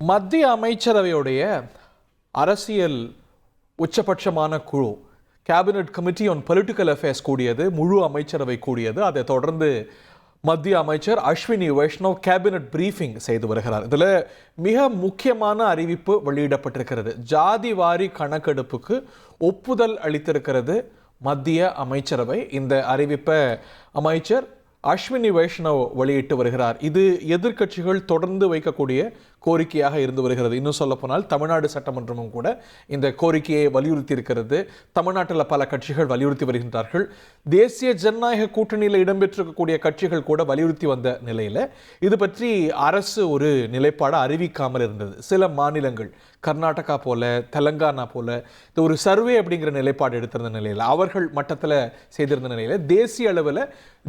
மத்திய அமைச்சரவையுடைய அரசியல் உச்சபட்சமான குழு cabinet committee on political affairs கூடியது, முழு அமைச்சரவை கூடியது. அதை தொடர்ந்து மத்திய அமைச்சர் அஸ்வினி வைஷ்ணவ் கேபினட் பிரீஃபிங் செய்து வருகிறார். இதில் மிக முக்கியமான அறிவிப்பு வெளியிடப்பட்டிருக்கிறது. ஜாதி வாரி கணக்கெடுப்புக்கு ஒப்புதல் அளித்திருக்கிறது மத்திய அமைச்சரவை. இந்த அறிவிப்பை அமைச்சர் அஸ்வினி வைஷ்ணவ் வெளியிட்டு வருகிறார். இது எதிர்க்கட்சிகள் தொடர்ந்து வைக்கக்கூடிய கோரிக்கையாக இருந்து வருகிறது. இன்னும் சொல்ல போனால் தமிழ்நாடு சட்டமன்றமும் கூட இந்த கோரிக்கையை வலியுறுத்தி இருக்கிறது. தமிழ்நாட்டில் பல கட்சிகள் வலியுறுத்தி வருகின்றார்கள். தேசிய ஜனநாயக கூட்டணியில் இடம்பெற்றிருக்கக்கூடிய கட்சிகள் கூட வலியுறுத்தி வந்த நிலையில் இது பற்றி அரசு ஒரு நிலைப்பாடு அறிவிக்காமல் இருந்தது. சில மாநிலங்கள் கர்நாடகா போல, தெலங்கானா போல இது ஒரு சர்வே அப்படிங்கிற நிலைப்பாடு எடுத்திருந்த நிலையில், அவர்கள் மட்டத்தில் செய்திருந்த நிலையில் தேசிய அளவில்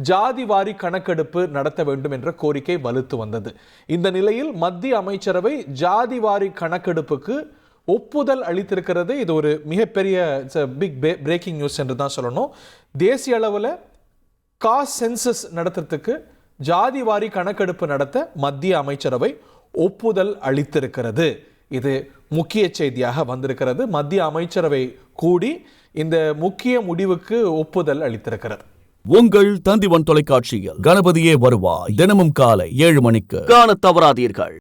ஜாதி வாரி கணக்கெடுப்பு நடத்த வேண்டும் என்ற கோரிக்கை வலுத்து வந்தது. இந்த நிலையில் மத்திய அமைச்சரவை ஜாதி வாரி கணக்கெடுப்புக்கு ஒப்புதல் அளித்திருக்கிறது. இது ஒரு மிகப்பெரிய பிக் பிரேக்கிங் நியூஸ் என்று தான் சொல்லணும். தேசிய அளவில் காஸ்ட் சென்சஸ் நடத்துறதுக்கு ஜாதி வாரி கணக்கெடுப்பு நடத்த மத்திய அமைச்சரவை ஒப்புதல் அளித்திருக்கிறது. இது முக்கிய செய்தியாக வந்திருக்கிறது. மத்திய அமைச்சரவை கூடி இந்த முக்கிய முடிவுக்கு ஒப்புதல் அளித்திருக்கிறது. உங்கள் தந்திவன் தொலைக்காட்சியில் கணபதியே வருவாய் தினமும் காலை 7 மணிக்கு காண தவறாதீர்கள்.